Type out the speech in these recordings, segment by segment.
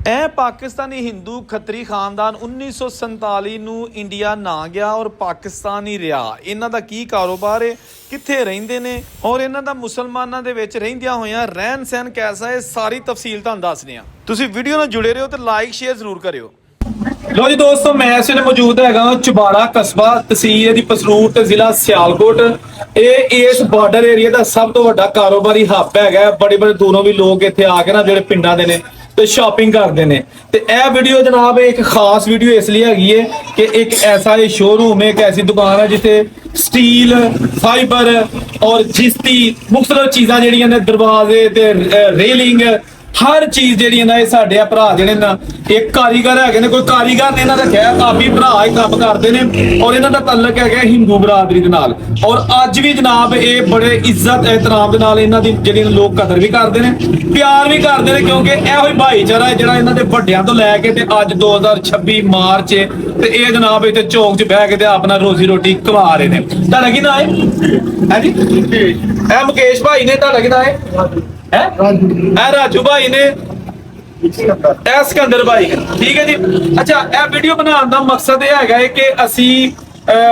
ਇਹ ਪਾਕਿਸਤਾਨੀ ਹਿੰਦੂ ਖੱਤਰੀ ਖਾਨਦਾਨ 1947 ਨੂੰ ਇੰਡੀਆ ਨਾ ਗਿਆ ਔਰ ਪਾਕਿਸਤਾਨ ਹੀ ਰਿਹਾ। ਇਹਨਾਂ ਦਾ ਕੀ ਕਾਰੋਬਾਰ ਹੈ, ਕਿੱਥੇ ਰਹਿੰਦੇ ਨੇ ਔਰ ਇਹਨਾਂ ਦਾ ਮੁਸਲਮਾਨਾਂ ਦੇ ਵਿੱਚ ਰਹਿੰਦਿਆਂ ਹੋਇਆਂ ਰਹਿਣ ਸਹਿਣ ਕੈਸਾ ਹੈ, ਸਾਰੀ ਤਫਸੀਲ ਤੁਹਾਨੂੰ ਦੱਸਦੇ ਹਾਂ। ਤੁਸੀਂ ਵੀਡੀਓ ਨਾਲ ਜੁੜੇ ਰਹੋ ਤੇ ਲਾਈਕ ਸ਼ੇਅਰ ਜ਼ਰੂਰ ਕਰਿਓ। ਲੋ ਜੀ ਦੋਸਤੋ, ਮੈਂ ਇਸ ਵੇਲੇ ਮੌਜੂਦ ਹੈਗਾ ਚੁਬਾੜਾ ਕਸਬਾ, ਤਹਿਸੀਲ ਦੀ ਪਸਰੂਰ ਤੇ ਜ਼ਿਲ੍ਹਾ ਸਿਆਲਕੋਟ। ਇਹ ਇਸ ਬਾਰਡਰ ਏਰੀਆ ਦਾ ਸਭ ਤੋਂ ਵੱਡਾ ਕਾਰੋਬਾਰੀ ਹੱਬ ਹੈਗਾ। ਬੜੇ ਬੜੇ ਦੂਰੋਂ ਵੀ ਲੋਕ ਇੱਥੇ ਆ ਕੇ ਨਾ ਜਿਹੜੇ ਪਿੰਡਾਂ ਦੇ ਨੇ ਤੇ ਸ਼ਾਪਿੰਗ ਕਰਦੇ ਨੇ। ਤੇ ਇਹ ਵੀਡੀਓ ਜਨਾਬ ਇੱਕ ਖਾਸ ਵੀਡੀਓ ਇਸ ਲਈ ਹੈਗੀ ਹੈ ਕਿ ਇੱਕ ਐਸਾ ਇਹ ਸ਼ੋਰੂਮ ਹੈ, ਇੱਕ ਐਸੀ ਦੁਕਾਨ ਹੈ ਜਿੱਥੇ ਸਟੀਲ, ਫਾਈਬਰ ਔਰ ਜਿਸਤੀ ਮੁxtਲਫ ਚੀਜ਼ਾਂ ਜਿਹੜੀਆਂ ਨੇ, ਦਰਵਾਜ਼ੇ ਤੇ ਰੇਲਿੰਗ, ਹਰ ਚੀਜ਼ ਜਿਹੜੀ ਨਾ ਇਹ ਸਾਡੇ ਆ ਭਰਾ ਜਿਹੜੇ ਨਾ ਇੱਕ ਕਾਰੀਗਰ ਹੈਗੇ ਨੇ। ਕੋਈ ਕਾਰੀਗਰ ਨੇ ਇਹਨਾਂ ਰੱਖਿਆ, ਕਾਫੀ ਭਰਾ ਹੀ ਕੰਮ ਕਰਦੇ ਨੇ ਔਰ ਇਹਨਾਂ ਦਾ ਤਾਲੁਕ ਹੈਗਾ ਹਿੰਦੂ ਬਰਾਦਰੀ ਦੇ ਨਾਲ। ਔਰ ਅੱਜ ਵੀ ਜਨਾਬ ਇਹ ਬੜੇ ਇੱਜ਼ਤ ਇਹਤਰਾਮ ਦੇ ਨਾਲ ਇਹਨਾਂ ਦੀ ਜਿਹੜੀ ਲੋਕ ਕਦਰ ਵੀ ਕਰਦੇ ਨੇ, ਪਿਆਰ ਵੀ ਕਰਦੇ ਨੇ, ਕਿਉਂਕਿ ਇਹੋ ਹੀ ਭਾਈਚਾਰਾ ਹੈ ਜਿਹੜਾ ਇਹਨਾਂ ਦੇ ਵੱਡਿਆਂ ਤੋਂ ਲੈ ਕੇ ਤੇ ਅੱਜ 2026 ਮਾਰਚ ਤੇ ਇਹ ਜਨਾਬ ਇੱਥੇ ਚੌਕ 'ਚ ਬਹਿ ਕੇ ਤੇ ਆਪਣਾ ਰੋਜ਼ੀ ਰੋਟੀ ਕਮਾ ਰਹੇ ਨੇ। ਤੁਹਾਡਾ ਕੀ ਨਾਂ ਹੈ ਜੀ? ਇਹ ਮੁਕੇਸ਼ ਭਾਈ ਨੇ। ਤੁਹਾਡਾ ਕੀ ਨਾਂ ਹੈ? ਰਾਜੂ ਭਾਈ ਨੇ। ਸਿਕੰਦਰ ਭਾਈ। ਠੀਕ ਹੈ ਜੀ। ਅੱਛਾ, ਇਹ ਵੀਡੀਓ ਬਣਾਉਣ ਦਾ ਮਕਸਦ ਇਹ ਹੈਗਾ ਹੈ ਕਿ ਅਸੀਂ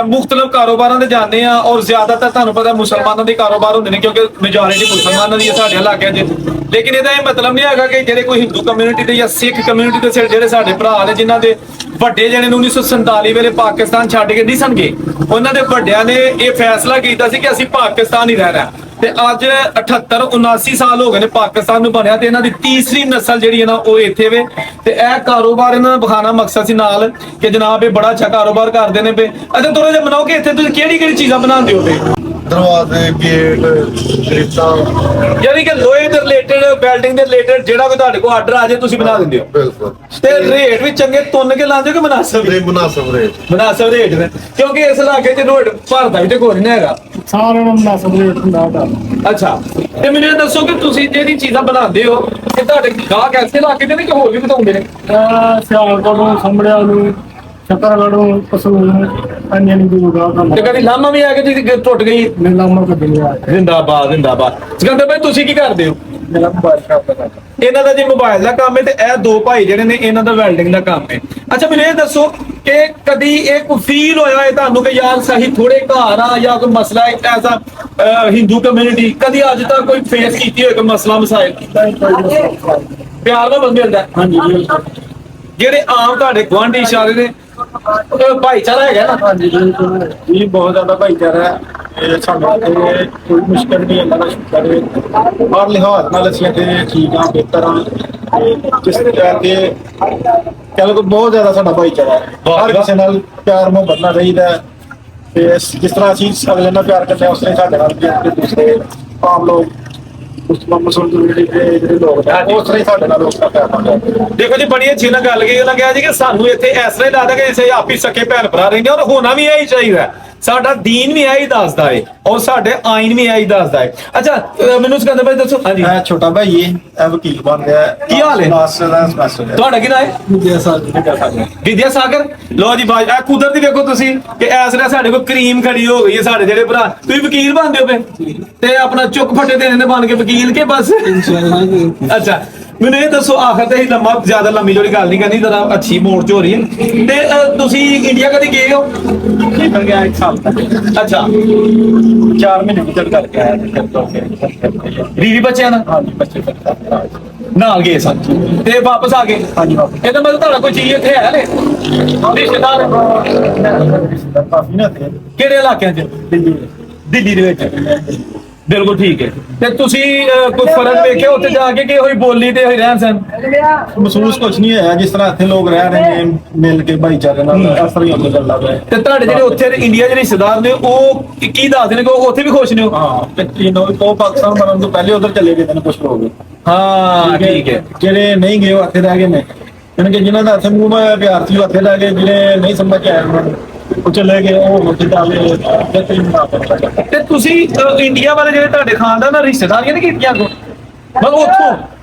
ਮੁxtਲਫ ਕਾਰੋਬਾਰਾਂ ਤੇ ਜਾਂਦੇ ਆ ਔਰ ਜ਼ਿਆਦਾਤਰ ਤੁਹਾਨੂੰ ਪਤਾ ਮੁਸਲਮਾਨਾਂ ਦੇ ਕਾਰੋਬਾਰ ਹੁੰਦੇ ਨੇ, ਕਿਉਂਕਿ ਮੈਜੋਰਿਟੀ ਮੁਸਲਮਾਨਾਂ ਦੀ ਸਾਡੇ ਇਲਾਕਿਆਂ 'ਚ। ਲੇਕਿਨ ਇਹਦਾ ਇਹ ਮਤਲਬ ਨਹੀਂ ਹੈਗਾ ਕਿ ਜਿਹੜੇ ਕੋਈ ਹਿੰਦੂ ਕਮਿਊਨਿਟੀ ਦੇ ਜਾਂ ਸਿੱਖ ਕਮਿਊਨਿਟੀ ਦੇ ਜਿਹੜੇ ਸਾਡੇ ਭਰਾ ਨੇ, ਜਿਨ੍ਹਾਂ ਦੇ ਵੱਡੇ ਜਿਹੜੇ ਨੇ 1947 ਵੇਲੇ ਪਾਕਿਸਤਾਨ ਛੱਡ ਕੇ ਨਹੀਂ ਸਨ ਗਏ, ਉਹਨਾਂ ਦੇ ਵੱਡਿਆਂ ਨੇ ਇਹ ਫੈਸਲਾ ਕੀਤਾ ਸੀ ਕਿ ਅਸੀਂ ਪਾਕਿਸਤਾਨ ਹੀ ਰਹਿਣਾ। ਤੇ ਅੱਜ 78-79 ਸਾਲ ਹੋ ਗਏ ਨੇ ਪਾਕਿਸਤਾਨ ਨੂੰ ਬਣਿਆ ਤੇ ਇਹਨਾਂ ਦੀ ਤੀਸਰੀ ਨਸਲ ਜਿਹੜੀ ਹੈ ਨਾ ਉਹ ਇੱਥੇ ਵੇ। ਤੇ ਇਹ ਕਾਰੋਬਾਰ ਇਹਨਾਂ ਦਾ ਵਿਖਾਣਾ ਮਕਸਦ ਸੀ ਨਾਲ ਕਿ ਜਨਾਬ ਇਹ ਬੜਾ ਅੱਛਾ ਕਾਰੋਬਾਰ ਕਰਦੇ ਨੇ। ਅੱਛਾ, ਥੋੜਾ ਜਿਹਾ ਬਣਾਓ ਕਿ ਇੱਥੇ ਤੁਸੀਂ ਕਿਹੜੀ ਕਿਹੜੀ ਚੀਜ਼ਾਂ ਬਣਾਉਂਦੇ ਹੋ? ਦਰਵਾਜ਼ੇ, ਗੇਟ, ਗ੍ਰਿਲਾਂ, ਯਾਨੀ ਕਿ ਲੋਹੇ ਦੇ ਰਿਲੇਟਡ, ਬਿਲਡਿੰਗ ਦੇ ਰਿਲੇਟਡ ਜਿਹੜਾ ਕੋਈ ਤੁਹਾਡੇ ਕੋਲ ਆਰਡਰ ਆ ਜਾਏ ਤੁਸੀਂ ਬਣਾ ਦਿੰਦੇ ਹੋ? ਬਿਲਕੁਲ। ਤੇ ਰੇਟ ਵੀ ਚੰਗੇ ਤੁੰਨ ਕੇ ਲਾਉਂਦੇ ਹੋ ਕਿ ਮੁਨਾਸਬ? ਮੁਨਾਸਬ ਰੇਟ। ਮੁਨਾਸਬ ਰੇਟ ਨੇ, ਕਿਉਂਕਿ ਇਸ ਇਲਾਕੇ 'ਚ ਰੇਟ ਭਰਦਾ ਵੀ ਤੇ ਕੋਈ ਨਹੀਂ ਹੈਗਾ, ਸਾਰਿਆਂ ਨੂੰ ਮੁਨਾਸਬ ਰੇਟ ਹੁੰਦਾ। ਅੱਛਾ, ਤੇ ਮੈਨੂੰ ਇਹ ਦੱਸੋ ਕਿ ਤੁਸੀਂ ਜਿਹੜੀ ਚੀਜ਼ਾਂ ਬਣਾਉਂਦੇ ਹੋ ਇਹ ਤੁਹਾਡੇ ਗਾਹਕ ਐਸੇ ਇਲਾਕੇ ਦੇ ਨੇ ਕਿ ਹੋਰ ਵੀ ਬਣਾਉਂਦੇ ਨੇ? ਸਿਆਲਕੋਟ ਨੂੰ, ਸੰਭੜਿਆ ਨੂੰ, ਸ਼ਕਰਗੜ੍ਹੋਂ, ਪਸੂਰ ਨੂੰ, ਅੰਨੇ ਨੂੰ ਦੂਗਾ ਕੰਮ। ਤੇ ਕਦੀ ਲਾਮਾ ਵੀ ਆ ਕੇ ਤੁਸੀਂ ਟੁੱਟ ਗਈ? ਮੈਂ ਲਾਮਾ ਕਰ ਦਿੰਦਾ। ਜ਼ਿੰਦਾਬਾਦ ਜ਼ਿੰਦਾਬਾਦ। ਸਿਕੰਦਰ ਭਾਈ, ਤੁਸੀਂ ਕੀ ਕਰਦੇ ਹੋ? ਮੇਰਾ ਮੋਬਾਈਲ ਸ਼ਾਪ ਦਾ ਕੰਮ। ਇਹਨਾਂ ਦਾ ਜੀ ਮੋਬਾਈਲ ਦਾ ਕੰਮ ਹੈ ਤੇ ਇਹ ਦੋ ਭਾਈ ਜਿਹੜੇ ਨੇ ਇਹਨਾਂ ਦਾ ਵੈਲਡਿੰਗ ਦਾ ਕੰਮ ਹੈ। ਅੱਛਾ, ਮੈਨੂੰ ਇਹ ਦੱਸੋ ਕਿ ਕਦੀ ਇਹ ਕੋਈ ਫੀਲ ਹੋਇਆ ਹੈ ਤੁਹਾਨੂੰ ਕਿ ਯਾਰ ਸਹੀ ਥੋੜੇ ਘਰ ਆ ਜਾਂ ਕੋਈ ਮਸਲਾ ਐਸਾ ਹਿੰਦੂ ਕਮਿਊਨਿਟੀ ਕਦੀ ਅੱਜ ਤੱਕ ਕੋਈ ਫੇਸ ਕੀਤੀ ਹੋਏ ਕੋਈ ਮਸਲਾ ਮਸਾਇਲ? ਪਿਆਰ ਨਾਲ ਮਿਲਦਾ? ਹਾਂਜੀ। ਜਿਹੜੇ ਆਮ ਤੁਹਾਡੇ ਗੁਆਂਢੀ ਇਸ਼ਾਰੇ ਨੇ ਭਾਈਚਾਰਾ ਹੈਗਾ ਨਾ? ਹਾਂਜੀ ਬਿਲਕੁਲ ਜੀ, ਬਹੁਤ ਜ਼ਿਆਦਾ ਭਾਈਚਾਰਾ ਹੈ। ਇਹ ਸਾਡੇ ਇੱਥੇ ਕੋਈ ਮੁਸ਼ਕਲ ਨਹੀਂ ਹੈ। ਹਰ ਲਿਹਾਜ਼ ਨਾਲ ਅਸੀਂ ਇੱਥੇ ਠੀਕ ਹਾਂ, ਬਿਹਤਰ ਹਾਂ। ਜਿਸ ਤਰ੍ਹਾਂ ਕਿ ਕਹਿ ਲਓ ਬਹੁਤ ਜ਼ਿਆਦਾ ਸਾਡਾ ਭਾਈਚਾਰਾ ਹੈ। ਹਰ ਕਿਸੇ ਨਾਲ ਪਿਆਰ ਮੁਹੱਬਤ ਨਾਲ ਰਹੀਦਾ ਹੈ। ਤੇ ਜਿਸ ਤਰ੍ਹਾਂ ਅਸੀਂ ਅਗਲੇ ਨਾਲ ਪਿਆਰ ਕਰਦੇ ਹਾਂ, ਉਸ ਤਰ੍ਹਾਂ ਸਾਡੇ ਨਾਲ ਵੀ ਦੂਸਰੇ ਆਮ ਲੋਕ ਮੁਸਲਮਾਨ ਜਿਹੜੇ ਲੋਕ ਨੇ ਉਸ ਤਰ੍ਹਾਂ ਹੀ ਸਾਡੇ ਨਾਲ ਲੋਕਾਂ ਦਾ ਪਿਆਰ ਹੁੰਦਾ। ਦੇਖੋ ਜੀ, ਬੜੀ ਅੱਛੀ ਨਾ ਗੱਲ ਕਹੀ ਉਹਨਾਂ ਕਿਹਾ ਜੀ ਕਿ ਸਾਨੂੰ ਇੱਥੇ ਇਸ ਤਰ੍ਹਾਂ ਹੀ ਲੱਗਦਾ ਕਿ ਇਸੇ ਆਪੀ ਸਕੇ ਭੈਣ ਭਰਾ ਰਹਿੰਦੇ ਔਰ ਹੋਣਾ ਵੀ ਇਹੀ ਚਾਹੀਦਾ। ਸਾਡਾ ਦੀਨ ਵੀ ਇਹੀ ਦੱਸਦਾ ਹੈ ਔਰ ਸਾਡੇ ਆਇਨ ਵੀ ਇਹੀ ਦੱਸਦਾ ਹੈ। ਅੱਛਾ, ਮੈਨੂੰ ਸਿਕੰਦਰ ਭਾਈ ਦੱਸੋ। ਹਾਂਜੀ, ਇਹ ਛੋਟਾ ਭਾਈ ਇਹ ਵਕੀਲ ਬਣ ਗਿਆ। ਕੀ ਹਾਲ ਹੈ? ਮਾਸਟਰ ਦਾ ਸਮੈਸਟਰ। ਤੁਹਾਡਾ ਕੀ ਨਾਮ ਹੈ? ਵਿਦਿਆ ਸਾਗਰ। ਲੋ ਜੀ ਬਾਜ, ਇਹ ਕੁਦਰਤੀ ਵੇਖੋ ਤੁਸੀਂ ਕਿ ਇਸ ਵੇਲੇ ਸਾਡੇ ਕੋਲ ਕਰੀਮ ਖੜੀ ਹੋ ਗਈ ਹੈ। ਸਾਡੇ ਜਿਹੜੇ ਭਰਾ, ਤੁਸੀਂ ਵਕੀਲ ਬਣਦੇ ਹੋ ਪਏ ਤੇ ਆਪਣਾ ਚੁੱਕ ਫੱਟੇ ਦੇਣੇ ਨੇ ਬਣ ਕੇ ਵਕੀਲ ਕੇ ਬਸ? ਅੱਛਾ, ਮੈਨੂੰ ਇਹ ਦੱਸੋ, ਆਖਰ ਤੇ ਲੰਮਾ ਜ਼ਿਆਦਾ ਲੰਮੀ ਜੋੜੀ ਗੱਲ ਨਹੀਂ ਕਰਨੀ, ਜਰਾ ਅੱਛੀ ਮੋੜ 'ਚ ਹੋ ਰਹੀ ਹੈ। ਤੇ ਤੁਸੀਂ ਇੰਡੀਆ ਕਦੇ ਗਏ ਹੋ? ਨਿਕਲ ਗਿਆ 1 ਸਾਲ ਤੱਕ। ਅੱਛਾ, 4 ਮਹੀਨੇ ਵਿਜ਼ਿਟ ਕਰਕੇ ਆਇਆ। ਬੀਵੀ ਬੱਚਿਆਂ ਨਾਲ? ਹਾਂਜੀ, ਬੱਚੇ ਨਾਲ ਗਏ ਸਨ ਤੇ ਵਾਪਸ ਆ ਗਏ? ਹਾਂਜੀ ਵਾਪਸ। ਇਹਦਾ ਮਤਲਬ ਤੁਹਾਡਾ ਕੋਈ ਚੀਜ਼ ਇੱਥੇ ਹੈ ਨੇ ਰਿਸ਼ਤੇਦਾਰ? ਕਾਫੀ ਨਾ ਥੇ ਕਿਹੜੇ ਇਲਾਕਿਆਂ 'ਚ? ਦਿੱਲੀ ਦੇ ਵਿੱਚ। ਬਿਲਕੁਲ ਠੀਕ ਹੈ। ਤੇ ਤੁਸੀਂ ਕੋਈ ਫਰਕ ਵੇਖਿਆ ਉੱਥੇ ਜਾ ਕੇ ਕਿ ਹੋਈ ਬੋਲੀ ਤੇ ਹੋਈ ਰਹਿਣ ਸਹਿਣ? ਮਹਿਸੂਸ ਕੁਛ ਨਹੀਂ ਹੋਇਆ। ਜਿਸ ਤਰ੍ਹਾਂ ਇੱਥੇ ਲੋਕ ਰਹਿ ਰਹੇ ਨੇ ਮਿਲ ਕੇ ਭਾਈਚਾਰੇ ਨਾਲ, ਇਸ ਤਰ੍ਹਾਂ ਹੀ ਹੁੰਦੀ ਗੱਲਾਂ ਪਏ। ਤੇ ਤੁਹਾਡੇ ਜਿਹੜੇ ਉੱਥੇ ਇੰਡੀਆ ਦੇ ਰਿਸ਼ਤੇਦਾਰ ਨੇ ਉਹ ਕੀ ਦੱਸਦੇ ਨੇ ਕਿ ਉਹ ਉੱਥੇ ਵੀ ਖੁਸ਼ ਨੇ? ਉਹ ਪਾਕਿਸਤਾਨ ਬਣਨ ਤੋਂ ਪਹਿਲੇ ਉਧਰ ਚਲੇ ਗਏ ਨੇ ਕੁਝ ਲੋਕ। ਹਾਂ ਠੀਕ ਹੈ। ਜਿਹੜੇ ਨਹੀਂ ਗਏ ਉਹ ਇੱਥੇ ਰਹਿ ਗਏ ਨੇ, ਯਾਨੀ ਕਿ ਜਿਨ੍ਹਾਂ ਦਾ ਇੱਥੇ ਮੂੰਹ ਮਾਇਆ ਪਿਆਰ ਸੀ ਉਹ ਇੱਥੇ ਰਹਿ ਗਏ, ਜਿਹੜੇ ਨਹੀਂ ਸਮਝ ਆਇਆ ਉਹਨਾਂ ਨੂੰ ਉਹ ਚਲੇ ਗਏ, ਉਹ ਉੱਥੇ ਜਾਵੇ। ਤੇ ਤੁਸੀਂ ਇੰਡੀਆ ਵਾਲੇ ਜਿਹੜੇ ਤੁਹਾਡੇ ਖਾਨਦਾਨ ਨਾਲ ਰਿਸ਼ਤੇਦਾਰੀਆਂ ਨਹੀਂ ਕੀਤੀਆਂ ਅੱਗੋਂ? ਮਤਲਬ ਉੱਥੋਂ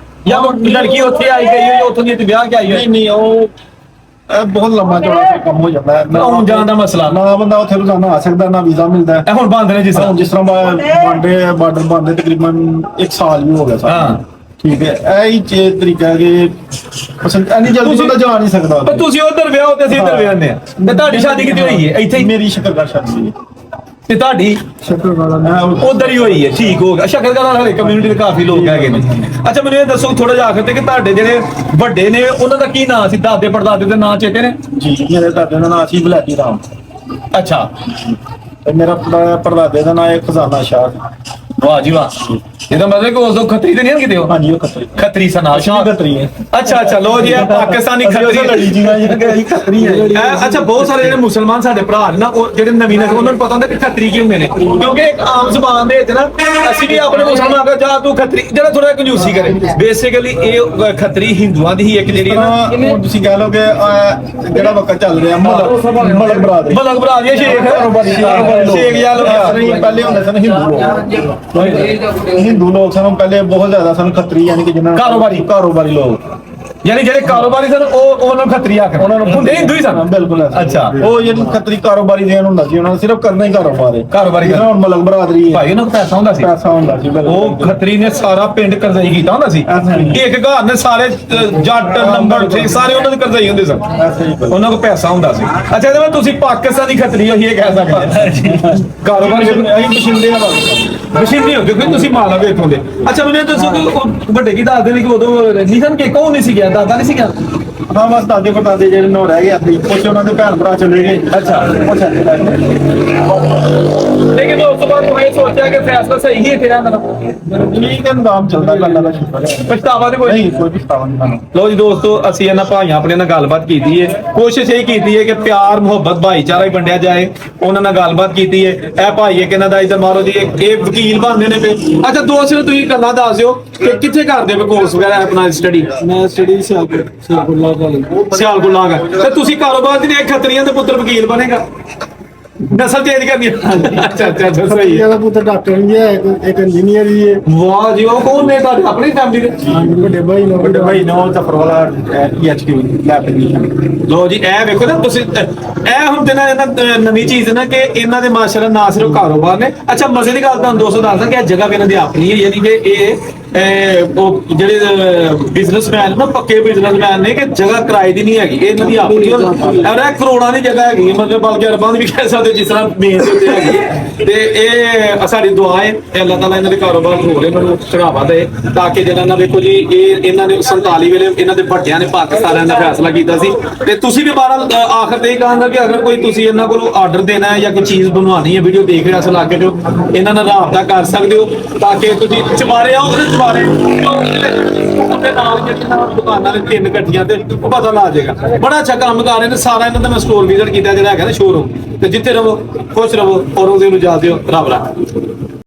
ਜਾਂ ਲੜਕੀ ਉੱਥੇ ਆਈ ਗਈ ਹੋਈ ਉੱਥੋਂ ਦੀ ਵਿਆਹ ਕੇ ਆਈ ਹੋਈ? ਨਹੀਂ, ਉਹ ਬਹੁਤ ਲੰਮਾ ਚੌੜਾ ਕੰਮ ਹੋ ਜਾਂਦਾ ਹੈ। ਆਉਣ ਜਾਣ ਦਾ ਮਸਲਾ ਨਾ ਬੰਦਾ ਉੱਥੇ ਰੋਜ਼ਾਨਾ ਆ ਸਕਦਾ, ਨਾ ਵੀਜ਼ਾ ਮਿਲਦਾ। ਹੁਣ ਬੰਦ ਨੇ ਜਿਸ ਤਰ੍ਹਾਂ ਬਾਰਡਰ ਬੰਦੇ ਤਕਰੀਬਨ 1 ਸਾਲ ਵੀ ਹੋ ਗਿਆ। ਹਾਂ, ਠੀਕ ਹੈ ਇਹ ਹੀ ਤਰੀਕਾ ਕਿ ਪਸੰਦ ਇੰਨੀ ਜਲਦੀ ਤੁਸੀਂ- ਤਾਂ ਜਾ ਨਹੀਂ ਸਕਦਾ ਪਰ ਤੁਸੀਂ ਉਧਰ ਵਿਆਹ ਤੇ ਅਸੀਂ ਇੱਧਰ ਵਿਆਹਨੇ ਆ ਤੇ ਤੁਹਾਡੀ ਸ਼ਾਦੀ ਕਿੱਥੇ ਹੋਈ ਹੈ ਇੱਥੇ ਹੀ ਮੇਰੀ ਸ਼ਕਲ ਸ਼ਾਦੀ ਤੇ ਤੁਹਾਡੀ ਸ਼ਕਲ ਵਾਲਾ ਮੈਂ ਉਧਰ ਹੀ ਹੋਈ ਹੈ ਠੀਕ ਹੋ ਗਿਆ ਸ਼ਕਲਗੜ੍ਹ ਵਾਲੇ ਕਮਿਊਨਿਟੀ ਦੇ ਕਾਫੀ ਲੋਕ ਹੈਗੇ ਨੇ ਅੱਛਾ ਮੈਨੂੰ ਇਹ ਦੱਸੋ ਥੋੜਾ ਜਿਹਾ ਆਖਰ ਤੇ ਕਿ ਤੁਹਾਡੇ ਜਿਹੜੇ ਵੱਡੇ ਨੇ ਉਹਨਾਂ ਦਾ ਕੀ ਨਾਂ ਸੀ ਦਾਦੇ ਪੜਦਾਦੇ ਦੇ ਨਾਂ ਚੇਤੇ ਨੇ ਜੀ ਮੇਰੇ ਦਾਦੇ ਦਾ ਨਾਮ ਸੀ ਬਲੈਤੀ ਰਾਮ ਅੱਛਾ ਤੇ ਮੇਰਾ ਪੜਦਾਦੇ ਦਾ ਨਾਮ ਹੈ ਖਜ਼ਾਨਾ ਸ਼ਾਹ ਵਾਹ ਜੀ ਵਾਹ ਇਹਦਾ ਮਤਲਬ ਕਿ ਉਸ ਤੋਂ ਖੱਤਰੀ ਤੇ ਨਹੀਂ ਹਨ ਕਿਤੇ ਹੋ ਹਾਂਜੀ ਉਹ ਖੱਤਰੀ ਖੱਤਰੀ ਸਨਾ ਸ਼ਾਹ ਖੱਤਰੀ ਹੈ ਅੱਛਾ ਅੱਛਾ ਲੋ ਜੀ ਇਹ ਪਾਕਿਸਤਾਨੀ ਖੱਤਰੀ ਲੜੀ ਜੀ ਨਾ ਇਹ ਖੱਤਰੀ ਹੈ ਅੱਛਾ ਬਹੁਤ ਸਾਰੇ ਜਿਹੜੇ ਮੁਸਲਮਾਨ ਸਾਡੇ ਭਰਾ ਨੇ ਨਾ ਉਹ ਜਿਹੜੇ ਨਵੀਂ ਨਸਲ ਉਹਨਾਂ ਨੂੰ ਪਤਾ ਹੁੰਦਾ ਕਿ ਖੱਤਰੀ ਕੀ ਹੁੰਦੇ ਨੇ ਕਿਉਂਕਿ ਇੱਕ ਆਮ ਜ਼ਬਾਨ ਦੇ ਵਿੱਚ ਨਾ ਅਸੀਂ ਵੀ ਆਪਣੇ ਮੁਸਲਮਾਨ ਕਹਾਂ ਜਾ ਤੂੰ ਖੱਤਰੀ ਜਿਹੜਾ ਥੋੜਾ ਕੰਜੂਸੀ ਕਰੇ ਬੇਸਿਕਲੀ ਇਹ ਖੱਤਰੀ ਹਿੰਦੂਆਂ ਦੀ ਹੀ ਇੱਕ ਜਿਹੜੀ ਹੈ ਨਾ ਹੁਣ ਤੁਸੀਂ ਕਹਿ ਲਓ ਕਿ ਜਿਹੜਾ ਵਕਤ ਚੱਲ ਰਿਹਾ ਮਲਕ ਬਰਾਦਰੀ ਮਲਕ ਭਰਾ ਦੀ ਸ਼ੇਖ ਸ਼ੇਖ ਯਾਰ ਪਹਿਲੇ ਹੁੰਦੇ ਸਨ ਹਿੰਦੂ ਲੋਕ ਸਨ ਪਹਿਲੇ ਬਹੁਤ ਜ਼ਿਆਦਾ ਸਨ ਖੱਤਰੀ ਯਾਨੀ ਕਿ ਜਿਹਨਾਂ ਕਾਰੋਬਾਰੀ ਲੋਕ ਯਾਨੀ ਜਿਹੜੇ ਕਾਰੋਬਾਰੀ ਸਨ ਉਹ ਉਹਨਾਂ ਨੂੰ ਖੱਤਰੀ ਆਖਦੇ ਉਹਨਾਂ ਨੂੰ ਹੁੰਦੇ ਹਿੰਦੂ ਹੀ ਸਨ ਬਿਲਕੁਲ ਅੱਛਾ ਉਹ ਜਿਹੜੀ ਖੱਤਰੀ ਕਾਰੋਬਾਰੀ ਦੇਣ ਹੁੰਦਾ ਸੀ ਉਹਨਾਂ ਨੇ ਸਿਰਫ ਕਰਨਾ ਹੀ ਕਾਰੋਬਾਰ ਹੈ ਕਾਰੋਬਾਰੀ ਜਿਵੇਂ ਹੁਣ ਮਲਕ ਬਰਾਦਰੀ ਹੈ ਭਾਈ ਉਹਨਾਂ ਕੋਲ ਪੈਸਾ ਹੁੰਦਾ ਸੀ ਪੈਸਾ ਹੁੰਦਾ ਸੀ ਉਹ ਖੱਤਰੀ ਨੇ ਸਾਰਾ ਪਿੰਡ ਕਰਜ਼ਾਈ ਕੀਤਾ ਹੁੰਦਾ ਸੀ ਇੱਕ ਘਰ ਨੇ ਸਾਰੇ ਜੱਟ ਨੰਬਰ ਤੇ ਸਾਰੇ ਉਹਨਾਂ ਦੇ ਕਰਜ਼ਾਈ ਹੁੰਦੇ ਸਨ ਉਹਨਾਂ ਕੋਲ ਪੈਸਾ ਹੁੰਦਾ ਸੀ ਅੱਛਾ ਇਹਦੇ ਵਿੱਚ ਤੁਸੀਂ ਪਾਕਿਸਤਾਨੀ ਖੱਤਰੀ ਹੋ ਇਹ ਕਹਿ ਸਕਦੇ ਕਾਰੋਬਾਰ ਅਸੀਂ ਬਸ਼ਿੰਦੇ ਆ ਪਾਕਿਸਤਾਨ ਮਸ਼ੀਨੀ ਹੋ ਕਿਉਂਕਿ ਤੁਸੀਂ ਮਾਲ ਆਵੇ ਇੱਥੋਂ ਦੇ ਅੱਛਾ ਮੈਨੂੰ ਇਹ ਦੱਸੋ ਕਿ ਉਹ ਵੱਡੇ ਕੀ ਦੱਸਦੇ ਨੇ ਕਿ ਉਦੋਂ ਨਹੀਂ ਸਨ ਕਿ ਕੌਣ ਨਹੀਂ ਸੀ ਗਿਆ ਦਾਦਾ ਨਹੀਂ ਸੀ ਗਿਆ ਹਾਂ ਬਸ ਦਾਦੇ ਪੜਦਾਦੇ ਜਿਹੜੇ ਨੋ ਰਹਿ ਗਏ ਆਪਣੀ ਕੁਛ ਉਹਨਾਂ ਦੇ ਭੈਣ ਭਰਾ ਚਲੇ ਗਏ ਅੱਛਾ ਕੁਛ ਇੱਥੇ ਰਹਿ ਗਏ ਲੇਕਿਨ ਉਸ ਤੋਂ ਬਾਅਦ ਮੈਂ ਇਹ ਸੋਚਿਆ ਕਿ ਫੈਸਲਾ ਸਹੀ ਹੀ ਤੇਰਾ ਮੇਰਾ ਠੀਕ ਹੈ ਨਿਜ਼ਾਮ ਚੱਲਦਾ ਗੱਲਾਂ ਦਾ ਸ਼ੁਕਰ ਹੈ ਪਛਤਾਵਾ ਤੇ ਕੋਈ ਨਹੀਂ ਕੋਈ ਪਛਤਾਵਾ ਨਹੀਂ ਸਾਨੂੰ ਲੋ ਜੀ ਦੋਸਤੋ ਅਸੀਂ ਇਹਨਾਂ ਭਾਈਆਂ ਆਪਣੇ ਨਾਲ ਗੱਲਬਾਤ ਕੀਤੀ ਹੈ ਕੋਸ਼ਿਸ਼ ਇਹ ਕੀਤੀ ਹੈ ਕਿ ਪਿਆਰ ਮੁਹੱਬਤ ਭਾਈਚਾਰਾ ਹੀ ਵੰਡਿਆ ਜਾਏ ਉਹਨਾਂ ਨਾਲ ਗੱਲਬਾਤ ਕੀਤੀ ਹੈ ਇਹ ਭਾਈ ਇੱਕ ਇਹਨਾਂ ਦਾ ਇਧਰ ਮਾਰੋ ਜੀ ਇਹ ਵਕੀਲ ਬਣਦੇ ਨੇ ਪਏ ਅੱਛਾ ਦੋਸਤੋ ਤੁਸੀਂ ਗੱਲਾਂ ਦੱਸ ਦਿਓ ਕਿ ਕਿੱਥੇ ਕਰਦੇ ਹੋ ਕੋਰਸ ਵਗੈਰਾ ਆਪਣਾ ਸਟੱਡੀ ਮੈਂ ਸਟੱਡੀ ਸਿਆਲਕੋਟ ਲਾ ਕਾਲਜ ਸਿਆਲਕੋਟ ਲਾਗਾ ਤੇ ਤੁਸੀਂ ਕਾਰੋਬਾਰ ਦੀ ਖੱਤਰੀਆਂ ਦੇ ਪੁੱਤਰ ਵਕੀਲ ਬਣੇਗਾ ਨਸਲ ਚੇਂਜ ਕਰਨੀ ਹੈ ਅੱਛਾ ਅੱਛਾ ਸਹੀ ਹੈ ਦਾ ਪੁੱਤਰ ਡਾਕਟਰ ਵੀ ਹੈ ਇੱਕ ਇੰਜੀਨੀਅਰ ਵੀ ਹੈ ਵਾਹ ਜੀ ਉਹ ਕੌਣ ਨੇ ਤੁਹਾਡੀ ਆਪਣੀ ਫੈਮਿਲੀ ਦੇ ਵੱਡੇ ਭਾਈ ਨੋ ਜ਼ਫਰ ਵਾਲਾ PhD ਲੈਬ ਟੈਕਨੀਸ਼ੀਅਨ ਲੋ ਜੀ ਇਹ ਵੇਖੋ ਨਾ ਤੁਸੀਂ ਇਹ ਹੁਣ ਤੇ ਨਾ ਇਹਨਾਂ ਨਵੀਂ ਚੀਜ਼ ਨਾ ਕਿ ਇਹਨਾਂ ਦੇ ਮਾਸ਼ਾਅੱਲਾ ਨਾ ਸਿਰਫ ਕਾਰੋਬਾਰ ਨੇ ਅੱਛਾ ਮਜ਼ੇ ਦੀ ਗੱਲ ਤੁਹਾਨੂੰ ਦੋਸਤੋ ਦੱਸਦਾ ਕਿ ਇਹ ਜਗ੍ਹਾ ਵੀ ਇਹਨਾਂ ਦੀ ਆਪਣੀ ਹੈ ਯਾਨੀ ਕਿ ਇਹ ਉਹ ਜਿਹੜੇ ਬਿਜ਼ਨਸਮੈਨ ਨਾ ਪੱਕੇ ਬਿਜ਼ਨਸਮੈਨ ਨੇ ਕਿ ਜਗ੍ਹਾ ਕਿਰਾਏ ਦੀ ਨਹੀਂ ਹੈਗੀ ਇਹ ਇਹਨਾਂ ਦੀ ਆਪਣੀ ਔਰ ਇਹ ਕਰੋੜਾਂ ਦੀ ਜਗ੍ਹਾ ਹੈਗੀ ਮਤਲਬ ਬਲਕਿ ਅਰਬਾਂ ਦੀ ਵੀ ਕਹਿ ਸਕਦੇ ਜਿਸ ਤਰ੍ਹਾਂ ਮੇਨ ਦੇ ਉੱਤੇ ਹੈਗੀ ਤੇ ਇਹ ਸਾਡੀ ਦੁਆ ਹੈ ਕਿ ਅੱਲਾਹ ਤਾਲਾ ਇਹਨਾਂ ਦੇ ਕਾਰੋਬਾਰ ਖੋਲੇ ਇਹਨਾਂ ਨੂੰ ਚੜਾਵਾ ਦੇ ਤਾਂ ਕਿ ਜਿਹੜਾ ਨਾ ਵੇਖੋ ਜੀ ਇਹ ਇਹਨਾਂ ਨੇ 47 ਵੇਲੇ ਇਹਨਾਂ ਦੇ ਵੱਡਿਆਂ ਨੇ ਪਾਕਿਸਤਾਨ ਦਾ ਫੈਸਲਾ ਕੀਤਾ ਸੀ ਤੇ ਤੁਸੀਂ ਵੀ ਬਾਹਰ ਆਖਰ ਤੇ ਇਹ ਕਹਾਂਗਾ ਕਿ ਅਗਰ ਕੋਈ ਤੁਸੀਂ ਇਹਨਾਂ ਕੋਲੋਂ ਆਰਡਰ ਦੇਣਾ ਹੈ ਜਾਂ ਕੋਈ ਚੀਜ਼ ਬਣਵਾਉਣੀ ਹੈ ਵੀਡੀਓ ਦੇਖ ਰਿਹਾ ਲਾਗੇ ਜੋ ਇਹਨਾਂ ਨਾਲ ਰਾਬਤਾ ਕਰ ਸਕਦੇ ਹੋ ਤਾਂ ਕਿ ਤੁਸੀਂ ਚਬਾਰੇ ਆਓ ਤੇ ਚਬਾਰੇ ਉਹਦੇ ਨਾਲ ਜਿਹੜੀਆਂ ਦੁਕਾਨਾਂ ਨੇ 3 ਗੱਡੀਆਂ ਤੇ ਉਹ ਪਤਾ ਲਾ ਜਾਏਗਾ ਬੜਾ ਅੱਛਾ ਕੰਮ ਕਰ ਰਹੇ ਨੇ ਸਾਰਾ ਇਹਨਾਂ ਦਾ ਮੈਂ ਸਟੋਰ ਵਿਜ਼ਿਟ ਕੀਤਾ ਜਿਹੜਾ ਹੈਗਾ ਨਾ ਸ਼ੋਰੂਮ ਤੇ ਜਿੱਥੇ ਰਹੋ ਖੁਸ਼ ਰਹੋ ਔਰ ਉਹਦੇ ਨੂੰ ਜਾ ਦਿਓ ਰੱਬ ਰੱਖ